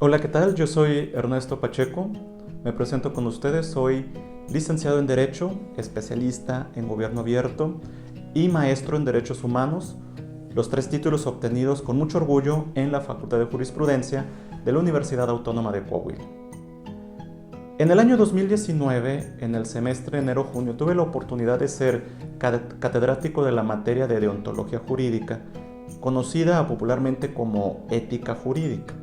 Hola, ¿qué tal? Yo soy Ernesto Pacheco. Me presento con ustedes. Soy licenciado en Derecho, especialista en Gobierno Abierto y maestro en Derechos Humanos, los tres títulos obtenidos con mucho orgullo en la Facultad de Jurisprudencia de la Universidad Autónoma de Coahuila. En el año 2019, en el semestre enero-junio, tuve la oportunidad de ser catedrático de la materia de deontología jurídica, conocida popularmente como ética jurídica.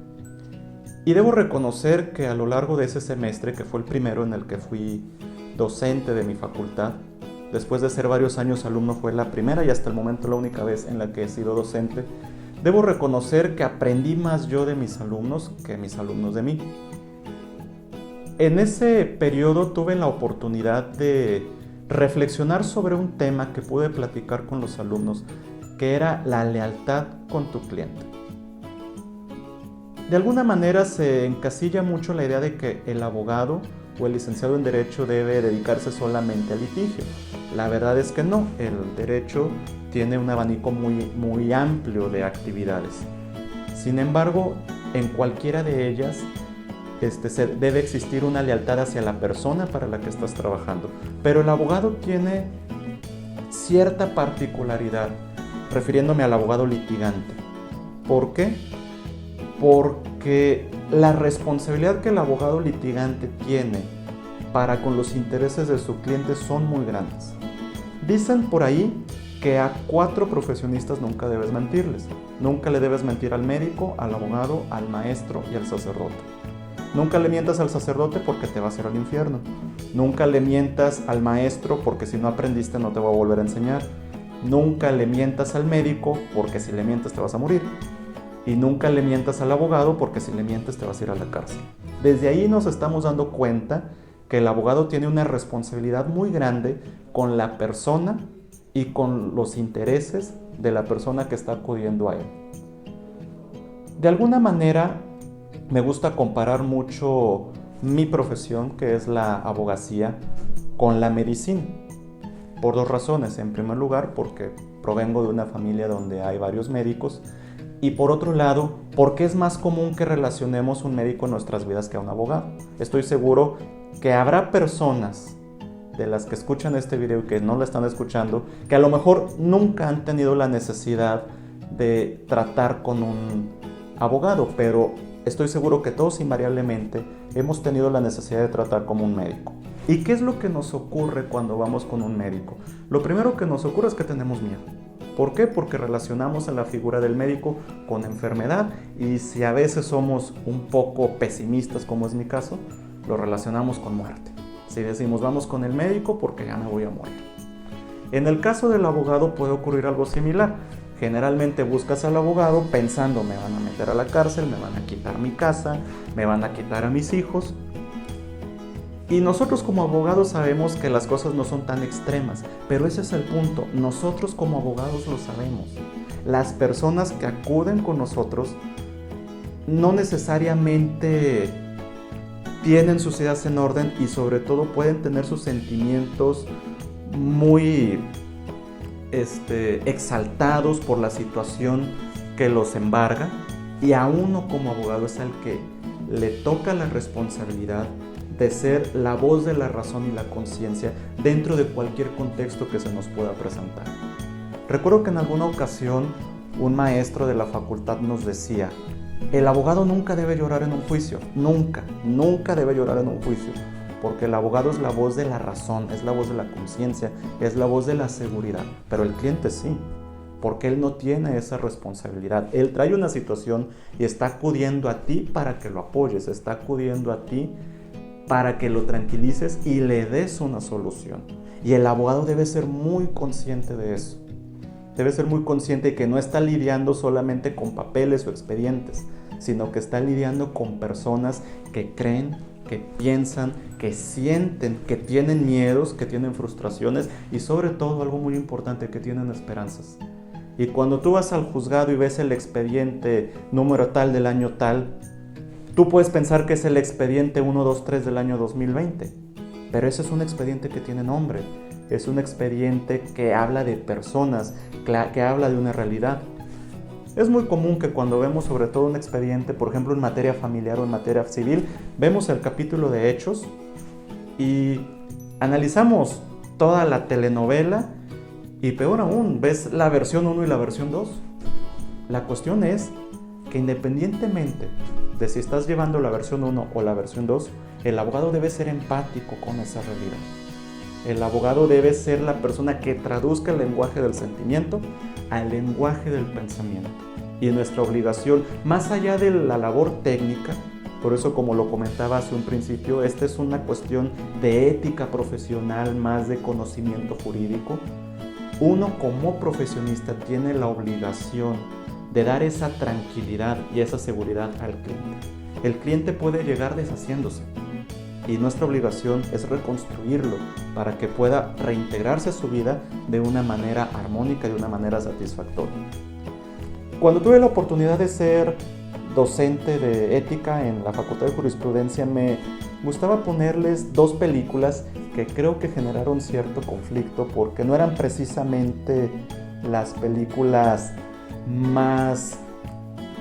Y debo reconocer que a lo largo de ese semestre, que fue el primero en el que fui docente de mi facultad, después de ser varios años alumno, fue la primera y hasta el momento la única vez en la que he sido docente, debo reconocer que aprendí más yo de mis alumnos que mis alumnos de mí. En ese periodo tuve la oportunidad de reflexionar sobre un tema que pude platicar con los alumnos, que era la lealtad con tu cliente. De alguna manera se encasilla mucho la idea de que el abogado o el licenciado en Derecho debe dedicarse solamente al litigio. La verdad es que no, el derecho tiene un abanico muy amplio de actividades. Sin embargo, en cualquiera de ellas debe existir una lealtad hacia la persona para la que estás trabajando. Pero el abogado tiene cierta particularidad, refiriéndome al abogado litigante. ¿Por qué? Porque la responsabilidad que el abogado litigante tiene para con los intereses de su cliente son muy grandes. Dicen por ahí que a 4 profesionistas nunca debes mentirles. Nunca le debes mentir al médico, al abogado, al maestro y al sacerdote. Nunca le mientas al sacerdote porque te va a hacer al infierno. Nunca le mientas al maestro porque si no aprendiste no te va a volver a enseñar. Nunca le mientas al médico porque si le mientes te vas a morir. Y nunca le mientas al abogado porque si le mientes te vas a ir a la cárcel. Desde ahí nos estamos dando cuenta que el abogado tiene una responsabilidad muy grande con la persona y con los intereses de la persona que está acudiendo a él. De alguna manera me gusta comparar mucho mi profesión, que es la abogacía, con la medicina. Por 2 razones. En primer lugar, porque provengo de una familia donde hay varios médicos. Y por otro lado, porque es más común que relacionemos un médico en nuestras vidas que a un abogado. Estoy seguro que habrá personas de las que escuchan este video y que no lo están escuchando, que a lo mejor nunca han tenido la necesidad de tratar con un abogado, pero estoy seguro que todos invariablemente hemos tenido la necesidad de tratar como un médico. ¿Y qué es lo que nos ocurre cuando vamos con un médico? Lo primero que nos ocurre es que tenemos miedo. ¿Por qué? Porque relacionamos a la figura del médico con enfermedad y si a veces somos un poco pesimistas, como es mi caso, lo relacionamos con muerte. Si decimos vamos con el médico porque ya me voy a morir. En el caso del abogado puede ocurrir algo similar. Generalmente buscas al abogado pensando me van a meter a la cárcel, me van a quitar mi casa, me van a quitar a mis hijos. Y nosotros como abogados sabemos que las cosas no son tan extremas, pero ese es el punto, nosotros como abogados lo sabemos. Las personas que acuden con nosotros no necesariamente tienen sus ideas en orden y sobre todo pueden tener sus sentimientos muy exaltados por la situación que los embarga y a uno como abogado es al que le toca la responsabilidad de ser la voz de la razón y la conciencia dentro de cualquier contexto que se nos pueda presentar. Recuerdo que en alguna ocasión un maestro de la facultad nos decía, el abogado nunca debe llorar en un juicio, nunca debe llorar en un juicio, porque el abogado es la voz de la razón, es la voz de la conciencia, es la voz de la seguridad, pero el cliente sí, porque él no tiene esa responsabilidad. Él trae una situación y está acudiendo a ti para que lo apoyes, está acudiendo a ti para que lo tranquilices y le des una solución. Y el abogado debe ser muy consciente de eso. Debe ser muy consciente de que no está lidiando solamente con papeles o expedientes, sino que está lidiando con personas que creen, que piensan, que sienten, que tienen miedos, que tienen frustraciones y sobre todo algo muy importante, que tienen esperanzas. Y cuando tú vas al juzgado y ves el expediente número tal del año tal, tú puedes pensar que es el expediente 123 del año 2020, pero ese es un expediente que tiene nombre, es un expediente que habla de personas, que habla de una realidad. Es muy común que cuando vemos sobre todo un expediente, por ejemplo en materia familiar o en materia civil, vemos el capítulo de hechos y analizamos toda la telenovela y peor aún, ves la versión 1 y la versión 2. La cuestión es que independientemente de si estás llevando la versión 1 o la versión 2, el abogado debe ser empático con esa realidad. El abogado debe ser la persona que traduzca el lenguaje del sentimiento al lenguaje del pensamiento. Y nuestra obligación, más allá de la labor técnica, por eso como lo comentaba hace un principio, esta es una cuestión de ética profesional más de conocimiento jurídico. Uno como profesionista tiene la obligación de dar esa tranquilidad y esa seguridad al cliente. El cliente puede llegar deshaciéndose y nuestra obligación es reconstruirlo para que pueda reintegrarse a su vida de una manera armónica y de una manera satisfactoria. Cuando tuve la oportunidad de ser docente de ética en la Facultad de Jurisprudencia, me gustaba ponerles 2 películas que creo que generaron cierto conflicto porque no eran precisamente las películas más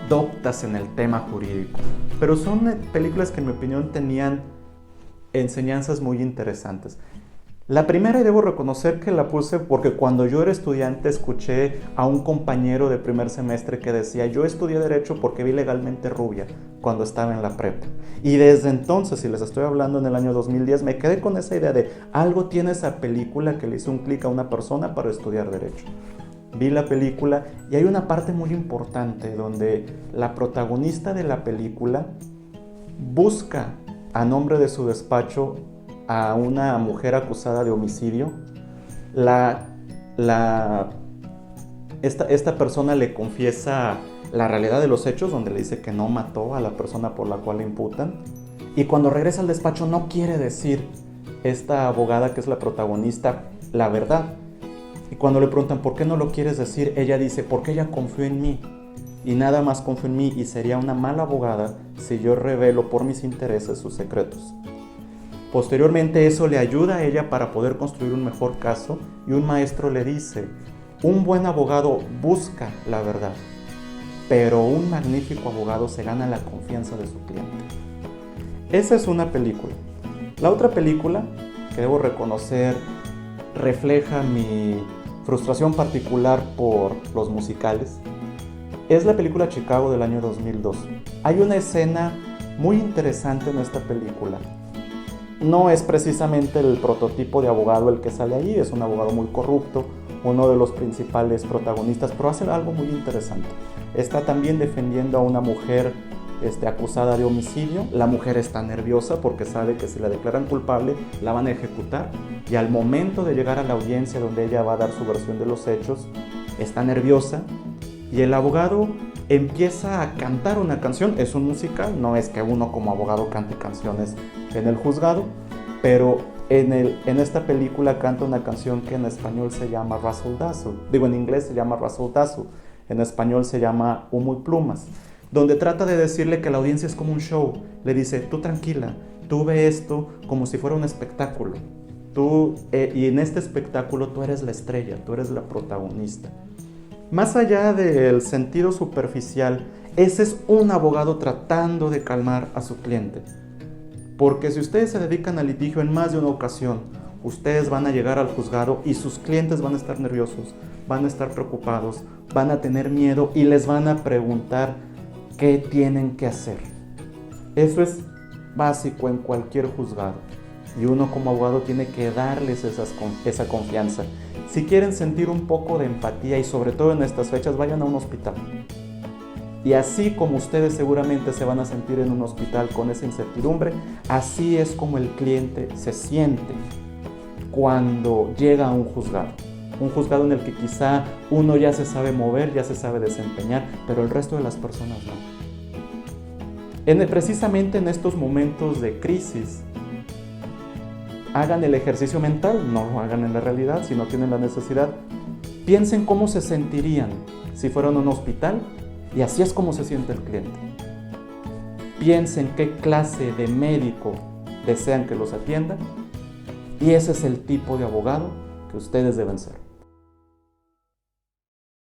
doctas en el tema jurídico, pero son películas que en mi opinión tenían enseñanzas muy interesantes. La primera, y debo reconocer que la puse porque cuando yo era estudiante escuché a un compañero de primer semestre que decía: yo estudié Derecho porque vi Legalmente Rubia cuando estaba en la prepa. Y desde entonces, si les estoy hablando en el año 2010, me quedé con esa idea de algo tiene esa película que le hizo un clic a una persona para estudiar Derecho. Vi la película y hay una parte muy importante donde la protagonista de la película busca a nombre de su despacho a una mujer acusada de homicidio. Esta persona le confiesa la realidad de los hechos, donde le dice que no mató a la persona por la cual le imputan. Y cuando regresa al despacho no quiere decir esta abogada, que es la protagonista, la verdad. Y cuando le preguntan ¿por qué no lo quieres decir?, ella dice: porque ella confió en mí. Y nada más confió en mí, y sería una mala abogada si yo revelo por mis intereses sus secretos. Posteriormente eso le ayuda a ella para poder construir un mejor caso, y un maestro le dice: un buen abogado busca la verdad, pero un magnífico abogado se gana la confianza de su cliente. Esa es una película. La otra película, que debo reconocer refleja mi frustración particular por los musicales, es la película Chicago del año 2002. Hay una escena muy interesante en esta película. No es precisamente el prototipo de abogado el que sale ahí, es un abogado muy corrupto, uno de los principales protagonistas, pero hace algo muy interesante. Está también defendiendo a una mujer acusada de homicidio. La mujer está nerviosa porque sabe que si la declaran culpable la van a ejecutar, y al momento de llegar a la audiencia donde ella va a dar su versión de los hechos, está nerviosa y el abogado empieza a cantar una canción. Es un musical, no es que uno como abogado cante canciones en el juzgado, pero en esta película canta una canción que en español se llama Razzle Dazzle, en inglés se llama Razzle Dazzle, en español se llama Humo y Plumas, donde trata de decirle que la audiencia es como un show. Le dice: tú tranquila, tú ve esto como si fuera un espectáculo, y en este espectáculo tú eres la estrella, tú eres la protagonista. Más allá del sentido superficial, ese es un abogado tratando de calmar a su cliente. Porque si ustedes se dedican al litigio en más de una ocasión, ustedes van a llegar al juzgado y sus clientes van a estar nerviosos, van a estar preocupados, van a tener miedo y les van a preguntar qué tienen que hacer. Eso es básico en cualquier juzgado. Y uno como abogado tiene que darles esa confianza. Si quieren sentir un poco de empatía, y sobre todo en estas fechas, vayan a un hospital. Y así como ustedes seguramente se van a sentir en un hospital con esa incertidumbre, así es como el cliente se siente cuando llega a un juzgado. Un juzgado en el que quizá uno ya se sabe mover, ya se sabe desempeñar, pero el resto de las personas no. Precisamente en estos momentos de crisis, hagan el ejercicio mental, no lo hagan en la realidad si no tienen la necesidad. Piensen cómo se sentirían si fueran a un hospital, y así es como se siente el cliente. Piensen qué clase de médico desean que los atienda, y ese es el tipo de abogado que ustedes deben ser.